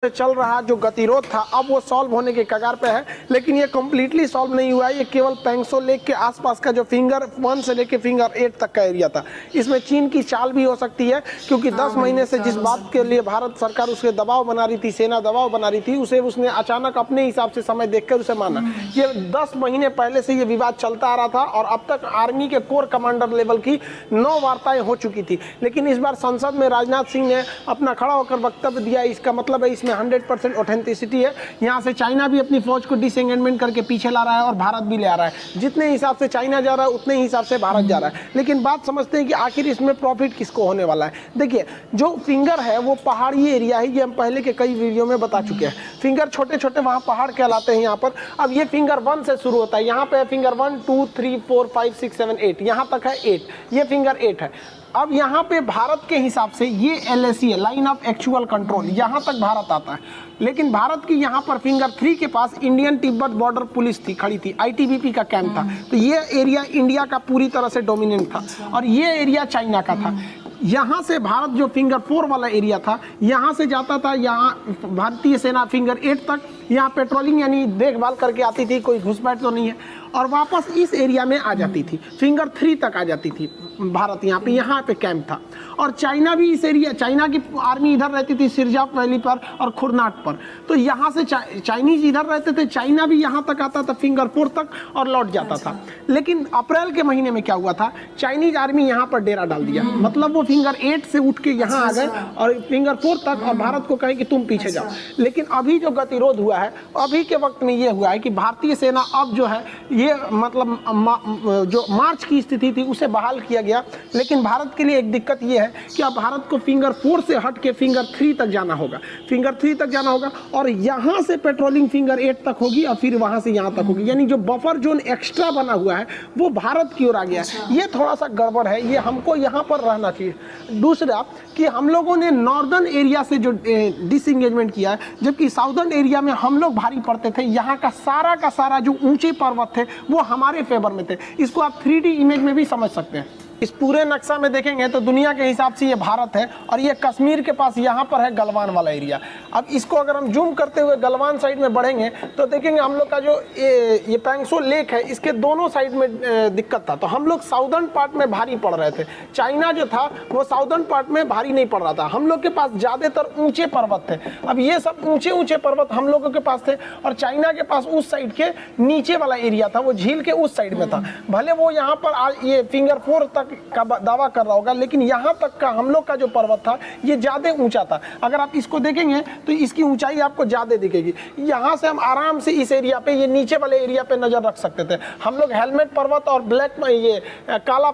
चल रहा जो गतिरोध था अब वो सॉल्व होने के कगार पे है, लेकिन ये कम्प्लीटली सॉल्व नहीं हुआ है। ये केवल पैंगसो लेक के आसपास का जो फिंगर 1 से लेके फिंगर 8 तक का एरिया था। इसमें चीन की चाल भी हो सकती है, क्योंकि 10 महीने से जिस बात के लिए भारत सरकार उसके दबाव बना रही थी, सेना दबाव बना रही थी, उसे उसने अचानक अपने हिसाब से समय देखकर उसे माना। ये 10 महीने पहले से ये विवाद चलता आ रहा था और अब तक आर्मी के कोर कमांडर लेवल की 9 वार्ताएं हो चुकी थी, लेकिन इस बार संसद में राजनाथ सिंह ने अपना खड़ा होकर वक्तव्य दिया। इसका मतलब है इसमें 100% ऑथेंटिसिटी है। यहाँ से चाइना भी अपनी फौज को डिसएंगेजमेंट करके पीछे ला रहा है और भारत भी ले आ रहा है। जितने हिसाब से चाइना जा रहा है उतने हिसाब से भारत जा रहा है, लेकिन बात समझते हैं कि आखिर इसमें प्रॉफिट किसको होने वाला है। देखिए, जो फिंगर है वो पहाड़ी एरिया है, ये हम पहले के कई वीडियो में बता चुके हैं। फिंगर छोटे छोटे वहाँ पहाड़ कहलाते हैं यहाँ पर। अब ये फिंगर 1 से शुरू होता है, यहाँ पे फिंगर 1 2 3 4 5 6 7 8, यहाँ तक है 8, ये फिंगर 8 है। अब यहाँ पे भारत के हिसाब से ये LAC है, लाइन ऑफ एक्चुअल कंट्रोल, यहाँ तक भारत आता है। लेकिन भारत की यहाँ पर फिंगर 3 के पास इंडियन तिब्बत बॉर्डर पुलिस थी, खड़ी थी, ITBP का कैंप था। तो ये एरिया इंडिया का पूरी तरह से डोमिनेंट था और ये एरिया चाइना का था। यहाँ से भारत जो फिंगर 4 वाला एरिया था, यहाँ से जाता था यहाँ भारतीय सेना फिंगर 8 तक, यहाँ पेट्रोलिंग यानी देखभाल करके आती थी, कोई घुसपैठ तो नहीं है, और वापस इस एरिया में आ जाती थी, फिंगर 3 तक आ जाती थी भारत। यहाँ पे कैंप था। और चाइना भी इस एरिया, चाइना की आर्मी इधर रहती थी सिरजाप वैली पर और खुरनाट पर। तो यहाँ से चाइनीज इधर रहते थे, चाइना भी यहाँ तक आता था फिंगर 4 तक और लौट जाता था। लेकिन अप्रैल के महीने में क्या हुआ था, चाइनीज आर्मी यहाँ पर डेरा डाल दिया, मतलब वो फिंगर 8 से उठ के यहाँ आ गए और फिंगर 4 तक, और भारत को कहे कि तुम पीछे जाओ। लेकिन अभी जो गतिरोध हुआ है, अभी के वक्त में ये हुआ है कि भारतीय सेना अब जो है ये मतलब जो मार्च की स्थिति थी उसे बहाल किया गया। लेकिन भारत के लिए एक दिक्कत ये है कि अब भारत को फिंगर 4 से हट के फिंगर 3 तक जाना होगा, फिंगर 3 तक जाना होगा, और यहाँ से पेट्रोलिंग फिंगर 8 तक होगी और फिर वहाँ से यहाँ तक होगी। यानी जो बफर जोन एक्स्ट्रा बना हुआ है वो भारत की ओर आ गया है। ये थोड़ा सा गड़बड़ है, ये हमको यहाँ पर रहना चाहिए। दूसरा कि हम लोगों ने नॉर्दर्न एरिया से जो डिसएंगेजमेंट किया है, जबकि साउदर्न एरिया में हम लोग भारी पड़ते थे। यहाँ का सारा जो ऊंचे पर्वत थे वो हमारे फेवर में थे। इसको आप 3D इमेज में भी समझ सकते हैं। इस पूरे नक्शा में देखेंगे तो दुनिया के हिसाब से ये भारत है और ये कश्मीर के पास यहाँ पर है गलवान वाला एरिया। अब इसको अगर हम जूम करते हुए गलवान साइड में बढ़ेंगे तो देखेंगे हम लोग का जो ये पैंगसो लेक है, इसके दोनों साइड में दिक्कत था। तो हम लोग साउदर्न पार्ट में भारी पड़ रहे थे, चाइना जो था वो साउदर्न पार्ट में भारी नहीं पड़ रहा था। हम लोग के पास ज़्यादातर ऊँचे पर्वत थे। अब ये सब ऊँचे पर्वत हम लोगों के पास थे और चाइना के पास उस साइड के नीचे वाला एरिया था, वो झील के उस साइड में था। भले वो यहाँ पर ये फिंगर 4 तक का दावा कर रहा होगा, लेकिन यहाँ तक का हम लोग का जो पर्वत था ये ज्यादा ऊंचा था। अगर आप इसको देखेंगे तो इसकी ऊंचाई आपको ज्यादा दिखेगी। यहाँ से हम आराम से इस एरिया पे, ये नीचे वाले एरिया पे नजर रख सकते थे। हम लोग हेलमेट पर्वत और ब्लैक ये काला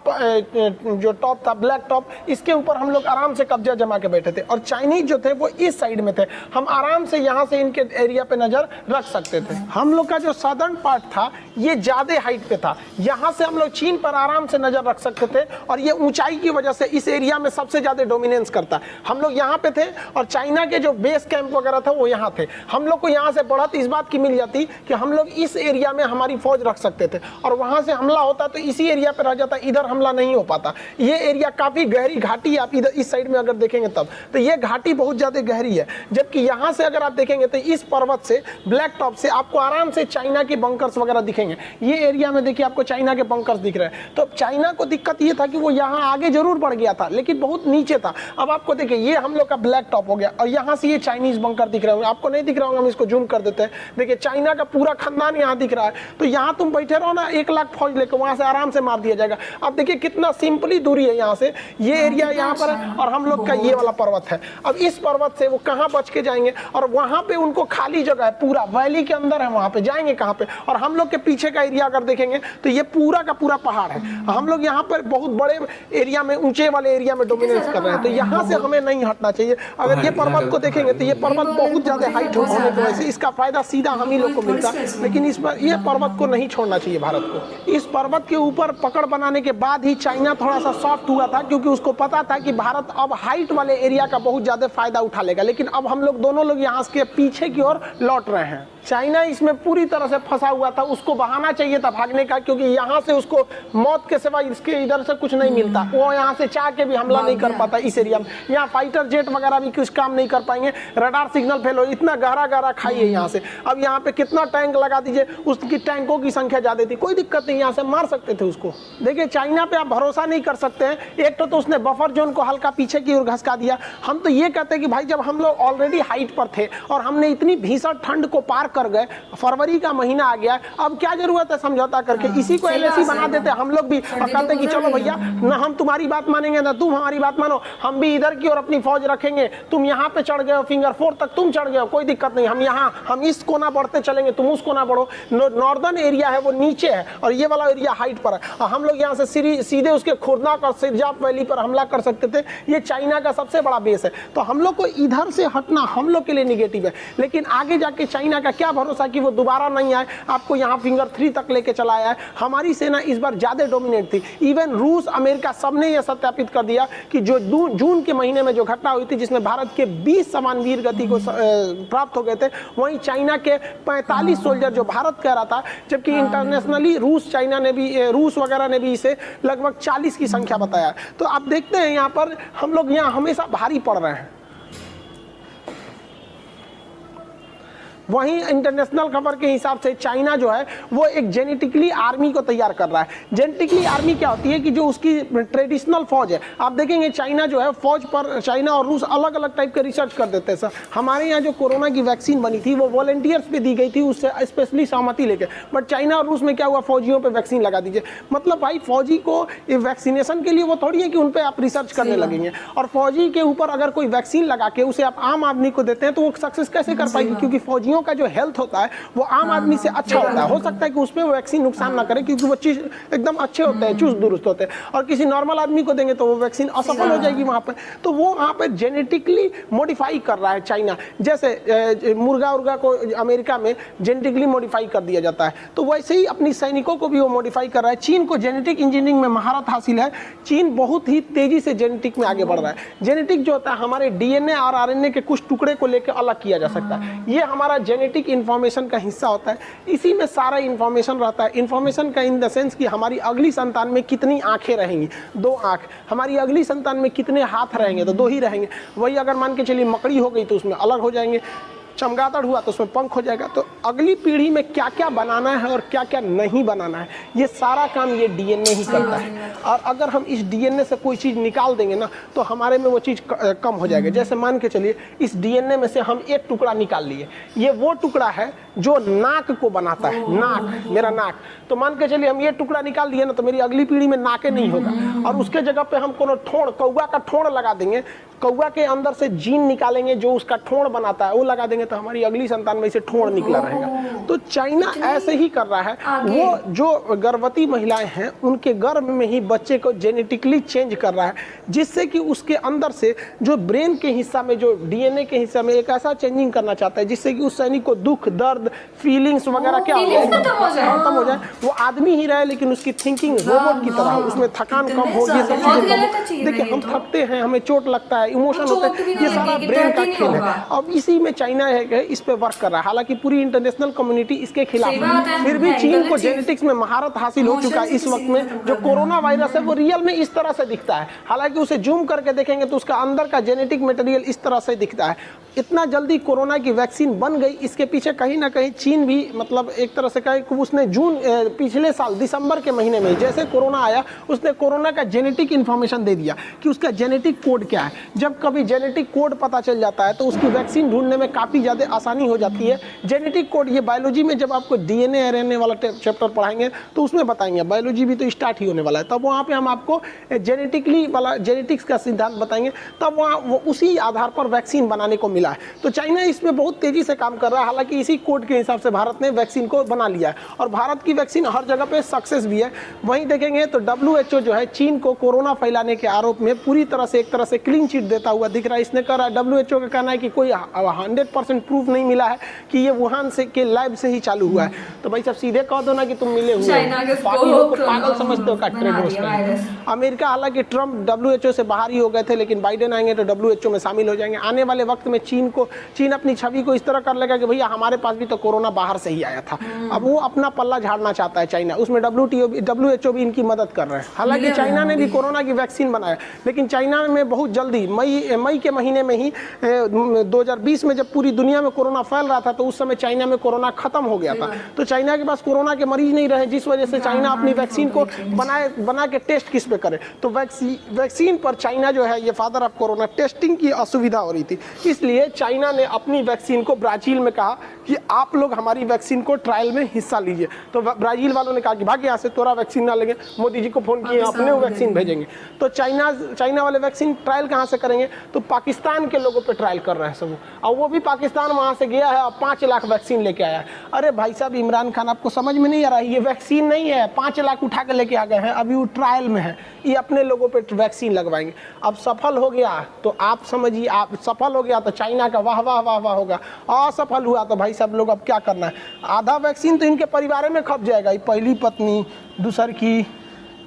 जो टॉप था, ब्लैक टॉप, इसके ऊपर हम लोग आराम से कब्जा जमा के बैठे थे और चाइनीज जो थे वो इस साइड में थे। हम आराम से यहाँ से इनके एरिया पे नजर रख सकते थे। हम लोग का जो सदर्न पार्ट था ये ज्यादा हाइट पे था, यहाँ से हम लोग चीन पर आराम से नजर रख सकते थे और ये ऊंचाई की वजह से इस एरिया में सबसे ज्यादा डोमिनेंस करता है। हम लोग यहाँ पे थे और चाइना के जो बेस कैंप वगैरह था वो यहाँ थे। हम लोग को यहाँ से बढ़त इस बात की मिल जाती कि हम लोग इस एरिया में हमारी फौज रख सकते थे और वहां से हमला होता तो इसी एरिया पे रह जाता, इधर हमला नहीं हो पाता। ये एरिया काफी गहरी घाटी है, आप इधर इस साइड में अगर देखेंगे तब तो ये घाटी बहुत ज्यादा गहरी है। जबकि यहाँ से अगर आप देखेंगे तो इस पर्वत से, ब्लैक टॉप से आपको आराम से चाइना के बंकर्स वगैरह दिखेंगे। ये एरिया में देखिए आपको चाइना के बंकर्स दिख रहे हैं। तो चाइना को दिक्कत ये था कि वो यहाँ आगे जरूर बढ़ गया था लेकिन बहुत नीचे था। अब आपको देखिए ये हम लोग का ब्लैक टॉप हो गया और यहाँ से ये चाइनीज बंकर दिख रहे होंगे, आपको नहीं दिख रहा होगा, हम इसको जूम कर देते हैं। देखिए चाइना का पूरा खानदान यहाँ दिख रहा है। तो यहाँ तुम बैठे रहो ना, 1 लाख फौज लेकर वहां से आराम से मार दिया जाएगा। अब देखिए कितना सिंपली दूरी है यहाँ से, ये एरिया यहाँ पर है और हम लोग का ये वाला पर्वत है। अब इस पर्वत से वो कहाँ बच के जाएंगे और वहां पे उनको खाली जगह है, पूरा वैली के अंदर है, वहां पे जाएंगे कहाँ पे। और हम लोग के पीछे का एरिया अगर देखेंगे तो ये पूरा का पूरा पहाड़ है। हम लोग यहाँ पर बहुत बड़े एरिया में, ऊंचे वाले एरिया में डोमिनेंस कर रहे हैं। तो यहाँ से हमें नहीं हटना चाहिए। अगर ये पर्वत को देखेंगे तो ये पर्वत बहुत ज्यादा हाइट होने की वजह से इसका फायदा सीधा हम ही लोग को मिलता, लेकिन इस पर ये पर्वत को नहीं छोड़ना चाहिए भारत को। इस पर्वत के ऊपर पकड़ बनाने के बाद ही चाइना थोड़ा सा सॉफ्ट हुआ था, क्योंकि उसको पता था कि भारत अब हाइट वाले एरिया का बहुत ज्यादा फायदा उठा लेगा। लेकिन अब हम लोग दोनों लोग यहाँ के पीछे की ओर लौट रहे हैं। चाइना इसमें पूरी तरह से फंसा हुआ था, उसको बहाना चाहिए था भागने का, क्योंकि यहाँ से उसको मौत के सिवा इसके इधर से कुछ नहीं मिलता। वो यहाँ से चाह के भी हमला नहीं कर पाता इस एरिया में। यहाँ फाइटर जेट वगैरह भी कुछ काम नहीं कर पाएंगे, रडार सिग्नल फेल हो, इतना गहरा गहरा खाई है यहाँ से। अब यहाँ पे कितना टैंक लगा दीजिए, उसकी टैंकों की संख्या ज्यादा थी, कोई दिक्कत नहीं, यहाँ से मार सकते थे उसको। देखिए चाइना पे आप भरोसा नहीं कर सकते हैं। एक तो उसने बफर जोन को हल्का पीछे की ओर घसका दिया। हम तो ये कहते हैं कि भाई जब हम लोग ऑलरेडी हाइट पर थे और हमने इतनी भीषण ठंड को पार कर गए, फरवरी का महीना आ गया, अब क्या जरूरत है समझौता करके। इसी को एलएसी बना देते हम लोग भी और कहते कि चलो भैया ना हम तुम्हारी बात मानेंगे ना तुम हमारी बात मानो, हम भी इधर की ओर अपनी फौज रखेंगे, तुम यहाँ पे चढ़ गए हो, फिंगर 4 तक तुम चढ़ गए हो, कोई दिक्कत नहीं, हम यहाँ हम इस कोना बढ़ते चलेंगे, तुम उस कोना बढ़ो। नॉर्दर्न एरिया है वो नीचे है और ये वाला एरिया हाइट पर है, और हम लोग यहाँ से सीधे उसके खुरनाक और सिरजाप वैली पर हमला कर सकते थे। ये चाइना का सबसे बड़ा बेस है, तो हम लोग को इधर से हटना हम लोग के लिए निगेटिव है। लेकिन आगे जाके चाइना का क्या भरोसा कि वो दोबारा नहीं आए, आपको यहाँ फिंगर 3 तक लेके चला आया है। हमारी सेना इस बार ज्यादा डोमिनेट थी। इवन रूस, अमेरिका सबने यह सत्यापित कर दिया कि जो जून के महीने में जो घटना हुई थी जिसमें भारत के 20 समान वीर गति को प्राप्त हो गए थे, वहीं चाइना के 45 सोल्जर जो भारत कह रहा था, जबकि इंटरनेशनली रूस वगैरह ने भी इसे लगभग 40 की संख्या बताया। तो आप देखते हैं यहाँ पर हम लोग यहाँ हमेशा भारी पड़ रहे हैं। वहीं इंटरनेशनल खबर के हिसाब से चाइना जो है वो एक जेनेटिकली आर्मी को तैयार कर रहा है। जेनेटिकली आर्मी क्या होती है कि जो उसकी ट्रेडिशनल फौज है, आप देखेंगे चाइना जो है फौज पर, चाइना और रूस अलग अलग टाइप के रिसर्च कर देते हैं। सर हमारे यहाँ जो कोरोना की वैक्सीन बनी थी वो वॉलंटियर्स पे दी गई थी, उससे स्पेशली सहमति लेकर, बट चाइना और रूस में क्या हुआ, फौजियों पर वैक्सीन लगा दीजिए। मतलब भाई फौजी को वैक्सीनेशन के लिए वो थोड़ी है कि उन पर आप रिसर्च करने लगेंगे, और फौजी के ऊपर अगर कोई वैक्सीन लगा के उसे आप आम आदमी को देते हैं तो वो सक्सेस कैसे कर पाएगी, क्योंकि फौजियों का जो हेल्थ होता है वो आम आदमी से अच्छा होता है। हो सकता है कि उसमें वो वैक्सीन नुकसान ना करे क्योंकि वो चीज एकदम अच्छे होते हैं, चुस्त दुरुस्त होते हैं, और किसी नॉर्मल आदमी को देंगे तो वो वैक्सीन असफल हो जाएगी वहां पर। तो वो वहां पर जेनेटिकली मॉडिफाई कर रहा है चाइना। जैसे मुर्गा उर्गा को अमेरिका में जेनेटिकली मॉडिफाई कर दिया जाता है, तो वैसे ही अपनी सैनिकों को भी वो मॉडिफाई कर रहा है। चीन को जेनेटिक इंजीनियरिंग में महारत हासिल है। चीन बहुत ही तेजी से जेनेटिक में आगे बढ़ रहा है। जेनेटिक जो होता है हमारे डीएनए और आरएनए के कुछ टुकड़े को लेकर अलग किया जा सकता है, ये हमारा जेनेटिक इंफॉर्मेशन का हिस्सा होता है। इसी में सारा इंफॉर्मेशन रहता है। इंफॉर्मेशन का इन द सेंस कि हमारी अगली संतान में कितनी आंखें रहेंगी, 2 आंख, हमारी अगली संतान में कितने हाथ रहेंगे तो 2 ही रहेंगे। वही अगर मान के चलिए मकड़ी हो गई तो उसमें अलग हो जाएंगे, चमगादड़ हुआ तो उसमें पंख हो जाएगा। तो अगली पीढ़ी में क्या क्या बनाना है और क्या क्या नहीं बनाना है, ये सारा काम ये डीएनए ही करता है। और अगर हम इस डीएनए से कोई चीज़ निकाल देंगे ना तो हमारे में वो चीज़ कम हो जाएगी। जैसे मान के चलिए इस डीएनए में से हम एक टुकड़ा निकाल लिए, ये वो टुकड़ा है जो नाक को बनाता है, नाक, मेरा नाक। तो मान के चलिए हम ये टुकड़ा निकाल दिए ना तो मेरी अगली पीढ़ी में नाके नहीं होगा, और उसके जगह पे हम कोनो ठोड़, कौवा का ठोड़ लगा देंगे, कौवा के अंदर से जीन निकालेंगे जो उसका ठोड़ बनाता है वो लगा देंगे तो हमारी अगली संतान में से ठोड़ निकला रहेगा। तो चाइना ऐसे ही कर रहा है। वो जो गर्भवती महिलाएं हैं उनके गर्भ में ही बच्चे को जेनेटिकली चेंज कर रहा है, जिससे कि उसके अंदर से जो ब्रेन के हिस्सा में, जो डीएनए के हिस्सा में एक ऐसा चेंजिंग करना चाहता है जिससे कि उस सैनिक को दुख, दर्द, फीलिंग्स वगैरह क्या खत्म हो जाए। वो आदमी ही रहे लेकिन उसकी थिंकिंग रोबोट की तरह, उसमें थकान कम हो, ये सब चीजें। देखिए हम थकते हैं, हमें चोट लगता है, इमोशन होते हैं, ये सारा ब्रेन का खेल है। अब इसी में चाइना है इस पे वर्क कर रहा है। हालांकि पूरी इंटरनेशनल कम्युनिटी इसके खिलाफ है, फिर भी चीन को जेनेटिक्स में महारत हासिल हो चुका है। इस वक्त में जो कोरोना वायरस है वो रियल में इस तरह से दिखता है, हालांकि उसे जूम करके देखेंगे तो उसका अंदर का जेनेटिक मटेरियल इस तरह से दिखता है। इतना जल्दी कोरोना की वैक्सीन बन गई, इसके पीछे कहीं ना कहीं चीन भी, मतलब एक तरह से कहे कि उसने पिछले साल दिसंबर के महीने में जैसे कोरोना आया उसने कोरोना का जेनेटिक इंफॉर्मेशन दे दिया कि उसका जेनेटिक कोड क्या है। जब कभी जेनेटिक कोड पता चल जाता है तो उसकी वैक्सीन ढूंढने में काफ़ी ज़्यादा आसानी हो जाती है। जेनेटिक कोड, ये बायोलॉजी में जब आपको डीएनए आरएनए वाला चैप्टर पढ़ाएंगे तो उसमें बताएंगे, बायोलॉजी भी तो स्टार्ट ही होने वाला है, तब वहाँ पे हम आपको जेनेटिकली वाला जेनेटिक्स का सिद्धांत बताएंगे, तब वहाँ वो उसी आधार पर वैक्सीन बनाने को मिला है। तो चाइना इसमें बहुत तेज़ी से काम कर रहा है। हालांकि इसी कोड के हिसाब से भारत ने वैक्सीन को बना लिया है और भारत की वैक्सीन हर जगह पे सक्सेस भी है। वहीं देखेंगे तो WHO जो है चीन को कोरोना फैलाने के आरोप में पूरी तरह से एक तरह से क्लीन चिट देता हुआ दिख रहा है। इसने कहा WHO का कहना है कि कोई 100% 100% प्रूफ नहीं मिला है कि ये वुहान से के लैब से ही चालू हुआ है। तो भाई साहब सीधे कह दो ना कि तुम मिले हुए हो, बाकी लोग को पागल समझते हो का ट्रेड होस्ट। अमेरिका हालांकि ट्रम्प WHO से बाहर ही हो गए थे, लेकिन बाइडेन आएंगे तो WHO में शामिल हो जाएंगे। आने वाले वक्त में चीन अपनी छवि को इस तरह कर लेगा कि भैया हमारे पास भी तो कोरोना बाहर से ही आया था। अब वो अपना पल्ला झाड़ना चाहता है चाइना, उसमें WHO भी इनकी मदद कर रहे हैं। हालांकि चाइना ने भी कोरोना की वैक्सीन बनाया, लेकिन चाइना में बहुत जल्दी मई के महीने में ही 2020 में जब पूरी दुनिया में कोरोना फैल रहा था तो उस समय चाइना में कोरोना खत्म हो गया था। तो चाइना के पास कोरोना के मरीज नहीं रहे, जिस वजह से चाइना अपनी वैक्सीन को बना के टेस्ट किस पे करे, तो वैक्सीन पर चाइना जो है ये फादर ऑफ कोरोना, टेस्टिंग की असुविधा हो रही थी। इसलिए चाइना ने अपनी वैक्सीन को ब्राजील में कहा कि आप लोग हमारी वैक्सीन को ट्रायल में हिस्सा लीजिए। तो ब्राजील वालों ने कहा कि भाग यहाँ से, तोरा वैक्सीन ना लेंगे। मोदी जी को फोन किए, अपने वैक्सीन भेजेंगे। तो चाइना वाले वैक्सीन ट्रायल कहाँ से करेंगे, तो पाकिस्तान के लोगों पे ट्रायल कर रहे हैं सब। और वो भी पाकिस्तान वहाँ से गया है और 5 लाख वैक्सीन लेके आया है। अरे भाई साहब इमरान खान, आपको समझ में नहीं आ रहा है, ये वैक्सीन नहीं है, 5 लाख उठा के लेके आ गए हैं, अभी वो ट्रायल में है। ये अपने लोगों पे वैक्सीन लगवाएंगे। अब सफल हो गया तो आप समझिए, आप सफल हो गया तो चाइना का वाह वाह वाह वाह होगा। असफल हुआ तो भाई साहब लोग अब क्या करना है, आधा वैक्सीन तो इनके परिवार में खप जाएगा। पहली पत्नी, दूसर की,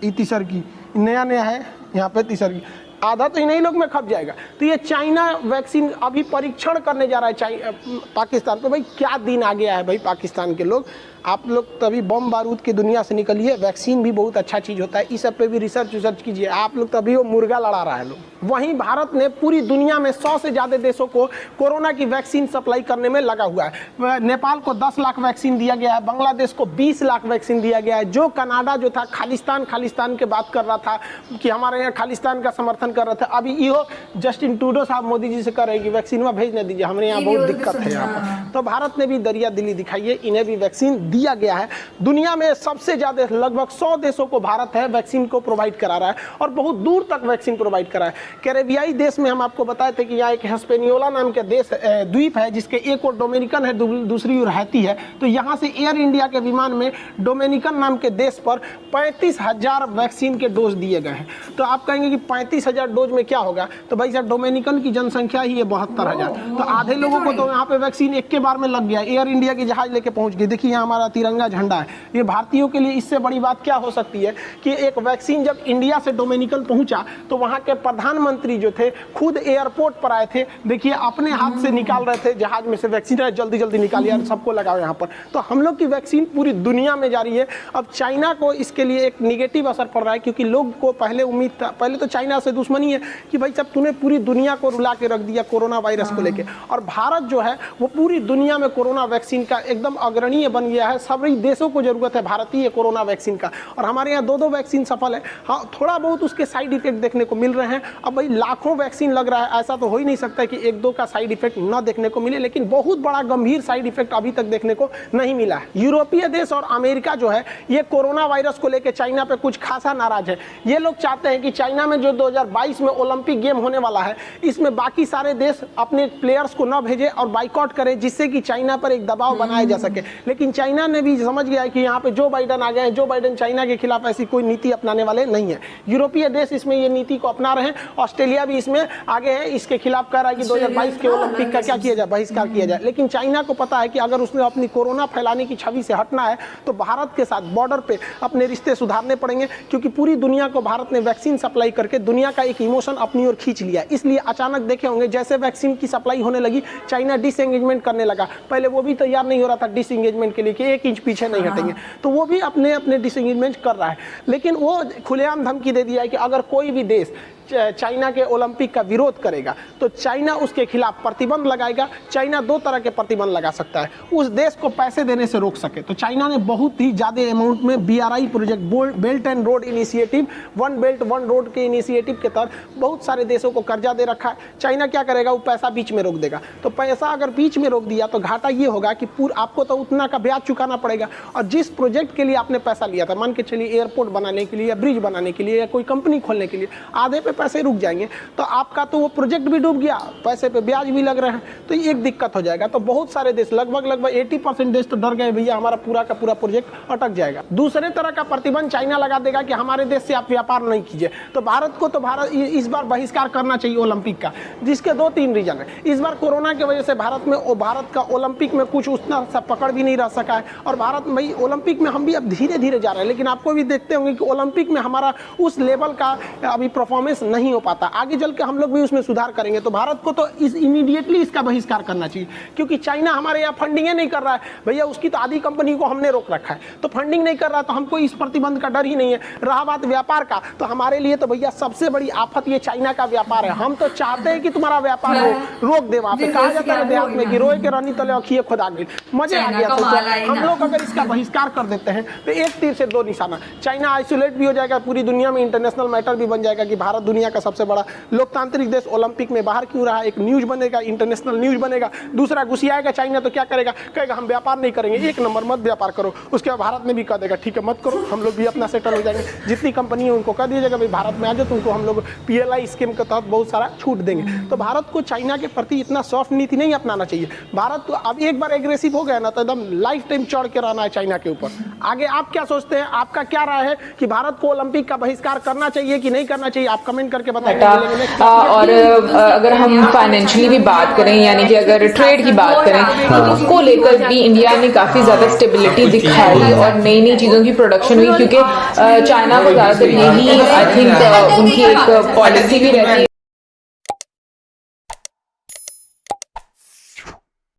तीसर की, नया है यहाँ पे तीसर की, आधा तो इन्हीं लोग में खप जाएगा। तो ये चाइना वैक्सीन अभी परीक्षण करने जा रहा है पाकिस्तान पे। भाई क्या दिन आ गया है भाई पाकिस्तान के लोग। आप लोग तभी बम बारूद की दुनिया से निकलिए, वैक्सीन भी बहुत अच्छा चीज़ होता है, इस सब पे भी रिसर्च कीजिए। आप लोग तभी वो मुर्गा लड़ा रहा है लोग। वहीं भारत ने पूरी दुनिया में 100 से ज़्यादा देशों को कोरोना की वैक्सीन सप्लाई करने में लगा हुआ है। नेपाल को 10 लाख वैक्सीन दिया गया है, बांग्लादेश को 20 लाख वैक्सीन दिया गया है। जो कनाडा जो था खालिस्तान के बात कर रहा था कि हमारे यहाँ खालिस्तान का समर्थन कर रहे थे, अभी इहो जस्टिन ट्रूडो साहब मोदी जी से कर रहे हैं कि वैक्सीन भेज न दीजिए, हमारे यहाँ बहुत दिक्कत है यहाँ पर। तो भारत ने भी दरिया दिली दिखाई है, इन्हें भी वैक्सीन दिया गया है। दुनिया में सबसे ज्यादा लगभग 100 देशों को भारत है वैक्सीन को प्रोवाइड करा रहा है और बहुत दूर तक वैक्सीन प्रोवाइड करा है। कैरेबियाई देश में हम आपको बताए थे कि यहाँ एक हिस्पेनियोला नाम के देश द्वीप है, जिसके एक और डोमिनिकन है, दूसरी ओर हैती है। तो यहाँ से एयर इंडिया के विमान में डोमिनिकन नाम के देश पर 35,000 वैक्सीन के डोज दिए गए हैं। तो आप कहेंगे कि 35,000 डोज में क्या होगा, तो भाई साहब डोमिनिकन की जनसंख्या ही है 72,000, तो आधे लोगों को तो यहाँ पे वैक्सीन एक के बार में लग गया। एयर इंडिया की जहाज लेके पहुंच गई। देखिए यहाँ हमारा तिरंगा झंडा है, ये भारतीयों के लिए इससे बड़ी बात क्या हो सकती है कि एक वैक्सीन जब इंडिया से डोमिनिकन पहुंचा तो वहां के प्रधानमंत्री जो थे खुद एयरपोर्ट पर आए थे। देखिए अपने हाथ से निकाल रहे थे जहाज में से वैक्सीन, जल्दी जल्दी निकालिए और सबको लगाओ यहाँ पर। तो हम लोग की वैक्सीन पूरी दुनिया में जारी है। अब चाइना को इसके लिए एक निगेटिव असर पड़ रहा है, क्योंकि लोग को पहले उम्मीद था, पहले तो चाइना से दुश्मनी है कि भाई साहब तूने पूरी दुनिया को रुला के रख दिया कोरोना वायरस को लेके, और भारत जो है वो पूरी दुनिया में कोरोना वैक्सीन का एकदम अग्रणीय बन गया है। सभी देशों को जरूरत है भारतीय कोरोना वैक्सीन का, और हमारे यहाँ 2 वैक्सीन सफल है। हाँ थोड़ा बहुत उसके साइड इफेक्ट देखने को मिल रहे हैं। अब भाई लाखों वैक्सीन लग रहा है, ऐसा तो हो ही नहीं सकता कि 1-2 का साइड इफेक्ट न देखने को मिले, लेकिन बहुत बड़ा गंभीर साइड इफेक्ट अभी तक देखने को नहीं मिला है। यूरोपीय देश और अमेरिका जो है ये कोरोना वायरस को लेकर चाइना पे कुछ खासा नाराज है। ये लोग चाहते हैं कि चाइना में जो 2022 में ओलंपिक गेम होने वाला है, इसमें बाकी सारे देश अपने प्लेयर्स को न भेजे और बाइकआउट करें, जिससे कि चाइना पर एक दबाव बनाया जा सके। लेकिन चाइना ने भी समझ गया है कि यहाँ पे जो बाइडेन आ गए हैं, जो बाइडेन चाइना के खिलाफ ऐसी कोई नीति अपनाने वाले नहीं है। यूरोपीय देश इसमें ये नीति को अपना रहे हैं, ऑस्ट्रेलिया भी इसमें आगे है, इसके खिलाफ कह रहा है कि 2022 के ओलंपिक का क्या किया जाए, बहिष्कार किया जाए। लेकिन चाइना को पता है कि अगर उसने अपनी कोरोना फैलाने की छवि से हटना है तो भारत के साथ बॉर्डर पे अपने रिश्ते सुधारने पड़ेंगे, क्योंकि पूरी दुनिया को भारत ने वैक्सीन सप्लाई करके दुनिया का एक इमोशन अपनी ओर खींच लिया। इसलिए अचानक देखे होंगे जैसे वैक्सीन की सप्लाई होने लगी, चाइना डिसएंगेजमेंट करने लगा। पहले वो भी तैयार नहीं हो रहा था डिसएंगेजमेंट के लिए कि 1 इंच पीछे नहीं हटेंगे, तो वो भी अपने डिसएंगेजमेंट कर रहा है। लेकिन वो खुलेआम धमकी दे दिया है कि अगर कोई भी देश चाइना के ओलंपिक का विरोध करेगा तो चाइना उसके खिलाफ प्रतिबंध लगाएगा। चाइना 2 तरह के प्रतिबंध लगा सकता है, उस देश को पैसे देने से रोक सके। तो चाइना ने बहुत ही ज़्यादा अमाउंट में BRI project, belt and road initiative, 1 belt 1 road के इनिशिएटिव के तहत बहुत सारे देशों को कर्जा दे रखा है। चाइना क्या करेगा, वो पैसा बीच में रोक देगा। तो पैसा अगर बीच में रोक दिया तो घाटा ये होगा कि आपको तो उतना का ब्याज चुकाना पड़ेगा, और जिस प्रोजेक्ट के लिए आपने पैसा लिया था, मान के चलिए एयरपोर्ट बनाने के लिए या ब्रिज बनाने के लिए या कोई कंपनी खोलने के लिए, आधे पे पैसे रुक जाएंगे तो आपका तो वो प्रोजेक्ट भी डूब गया, पैसे पे ब्याज भी लग रहे हैं, तो ये एक दिक्कत हो जाएगा। तो बहुत सारे देश लगभग 80% देश तो डर गए भैया हमारा पूरा का पूरा प्रोजेक्ट अटक जाएगा। दूसरे तरह का प्रतिबंध चाइना लगा देगा कि हमारे देश से आप व्यापार नहीं कीजिए। तो भारत इस बार बहिष्कार करना चाहिए ओलंपिक का, जिसके 2-3 रीजन है। इस बार कोरोना की वजह से भारत का ओलंपिक में कुछ उतना सा पकड़ भी नहीं रह सका है, और भारत में ओलंपिक में हम भी अब धीरे धीरे जा रहे हैं, लेकिन आपको भी देखते होंगे कि ओलंपिक में हमारा उस लेवल का अभी परफॉर्मेंस नहीं हो पाता। आगे चल के हम लोग भी उसमें सुधार करेंगे। तो भारत को तो इमीडिएटली इसका बहिष्कार करना चाहिए, क्योंकि चाइना हमारे यहाँ फंडिंग नहीं कर रहा है भैया, उसकी तो आधी कंपनी को हमने रोक रखा है, तो फंडिंग नहीं कर रहा तो हमको इस प्रतिबंध का डर ही नहीं है। रहा बात व्यापार का, तो हमारे लिए तो भैया सबसे बड़ी आफत ये चाइना का व्यापार है। हम तो चाहते हैं कि तुम्हारा व्यापार रोक दे। वहां पे कहा जाता है देहात में गिरोए के रहनी तले अखिए खुदा गई, मजे आ गया। तो हम लोग अगर इसका बहिष्कार कर देते हैं तो एक तीर से 2 निशाना, चाइना आइसोलेट भी हो जाएगा, पूरी दुनिया में इंटरनेशनल मैटर भी बन जाएगा कि भारत दुनिया का सबसे बड़ा लोकतांत्रिक देश ओलंपिक में बाहर क्यों रहा, एक न्यूज बनेगा, इंटरनेशनल न्यूज बनेगा। दूसरा घुसियाएगा चाइना तो क्या करेगा, कहेगा हम व्यापार नहीं करेंगे, 1 नंबर मत व्यापार करो। उसके बाद भारत में भी कह देगा ठीक है मत करो, हम लोग भी अपना सेटल हो जाएंगे। जितनी कंपनी है उनको कह दीजिएगा भाई भारत में आ जाओ, तुमको हम लोग PLI स्कीम के तहत बहुत सारा छूट देंगे। तो भारत को चाइना के प्रति इतना सॉफ्ट नीति नहीं अपनाना चाहिए। भारत को अब एक बार एग्रेसिव हो गया ना तो एकदम लाइफ टाइम चढ़ के रहना है चाइना के ऊपर। आगे आप क्या सोचते हैं, आपका क्या राय है कि भारत को ओलंपिक का बहिष्कार करना चाहिए कि नहीं करना चाहिए, आप कमेंट करके बताइए। और अगर हम फाइनेंशियली भी बात करें, यानी कि अगर ट्रेड की बात करें तो उसको लेकर भी इंडिया ने काफी ज्यादा स्टेबिलिटी दिखाई और नई नई चीजों की प्रोडक्शन हुई, क्योंकि चाइना को ज्यादातर यही आई थिंक उनकी एक पॉलिसी भी रहती है